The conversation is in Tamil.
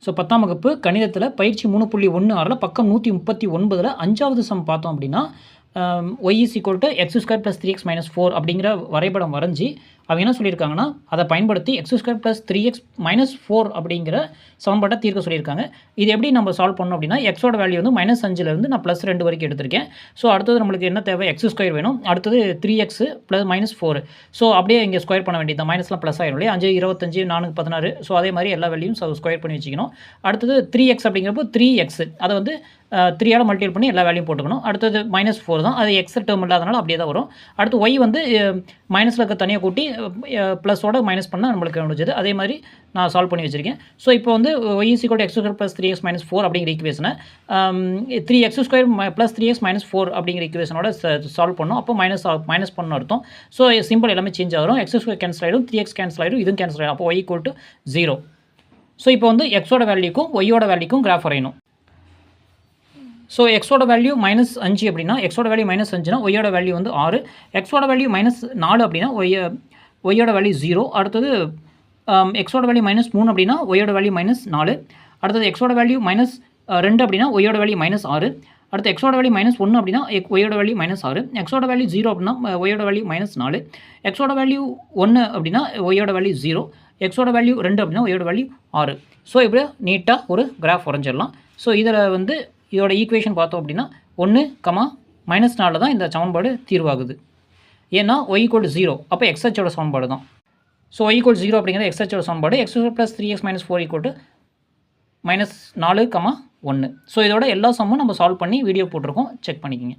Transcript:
ஸோ 10ஆம் வகுப்பு கணிதத்தில் பயிற்சி 3.16 பக்கம் 139 5வது சம் பார்த்தோம் அப்படின்னா y is equal to x square plus 3x minus 4 அப்படிங்கிற வரைபடம் வரைஞ்சி அவங்க என்ன சொல்லியிருக்காங்கன்னா அதை பயன்படுத்தி x square plus 3x minus 4 அப்படிங்கிற சமன்பாட்டை தீர்க்க சொல்லியிருக்காங்க. இது எப்படி நம்ம சால்வ் பண்ணணும் அப்படின்னா எக்ஸோட வேல்யூ வந்து -5லேருந்து நான் +2 வரைக்கும் எடுத்திருக்கேன். ஸோ அடுத்தது நம்மளுக்கு என்ன தேவை, எக்ஸ் ஸ்கொயர் வேணும். அடுத்தது 3x + -4. ஸோ அப்படியே இங்கே ஸ்கொயர் பண்ண வேண்டியது தான், மைனஸ்லாம் ப்ளஸ் ஆயிடும் இல்லையா. 5 25 4 16. ஸோ அதே மாதிரி எல்லா வேல்யூயும் ஸ்கொயர் பண்ணி வச்சுக்கணும். அடுத்தது 3x அப்படிங்கிறப்போ 3x அதை வந்து 3ஆல் மல்டிபிள் பண்ணி எல்லா வேல்யூயும் போட்டுக்கணும். அடுத்தது -4 தான், அது எக்ஸ் டேர்ம் இல்லாதனால அப்படியே தான் வரும். அடுத்து y வந்து மைனஸில் இருக்க தனியாக கூட்டி ப்ளஸோட மைனஸ் பண்ணால் நம்மளுக்கு முடிஞ்சது. அதே மாதிரி நான் சால்வ் பண்ணி வச்சுருக்கேன். ஸோ இப்போ வந்து y = x² + 3x - 4 அப்படிங்கிற ஈக்குவேஷனை 3x² + 3x - 4 அப்படிங்கிற ஈக்குவேஷனோட சால்வ் பண்ணோம். அப்போ மைனஸ் பண்ணணும் அர்த்தம். ஸோ சிம்பிள் எல்லாமே சேஞ்ச் ஆகும். x² கேன்சல் ஆகிடும், 3x கேன்சல் ஆகிடும், இதுவும் கேன்சல் ஆகிடும். அப்போ y = 0. ஸோ இப்போ வந்து எக்ஸோட வேல்யூக்கும் ஒய்யோட வேல்யூக்கும் கிராஃப் வரையணும். ஸோ எக்ஸோட வேல்யூ -5 அப்படின்னா எக்ஸோட வேல்யூ -5னா ஒய்யோட வேல்யூ வந்து 6. எக்ஸோட வேல்யூ -4 அப்படின்னா ஒய்யோட வேல்யூ 0. அடுத்தது எக்ஸோட வேல்யூ -3 அப்படின்னா ஒய்யோட வேல்யூ -4. அடுத்தது எக்ஸோட வேல்யூ -2 அப்படின்னா ஒய்யோட வேல்யூ -6. அடுத்து எக்ஸோட வேல்யூ -1 அப்படின்னா ஒய்யோட வேல்யூ -6. எக்ஸோட வேல்யூ 0 அப்படின்னா ஒய்யோட வேல்யூ -4. எக்ஸோட வேல்யூ 1 அப்படின்னா ஒய்யோட வேல்யூ 0. எக்ஸோட வேல்யூ 2 அப்படின்னா ஒய்யோட வேல்யூ 6. ஸோ இப்படி நீட்டாக ஒரு கிராஃப் வரைஞ்சிடலாம். ஸோ இதில் வந்து இதோட ஈக்குவேஷன் பார்த்தோம் அப்படின்னா 1, -4 தான் இந்த சமன்பாடு தீர்வாகுது. ஏன்னா y = 0, அப்போ எக்ஸ்ஹெச்சோட சமன்பாடு தான். ஸோ y = 0 அப்படிங்கிற எக்ஸ்ஹெச்சோட சமன்பாடு. x² + 3x - 4 = -4, 1. ஸோ இதோட எல்லா சம்மும் நம்ம சால்வ் பண்ணி வீடியோ போட்டிருக்கோம், செக் பண்ணிக்கோங்க.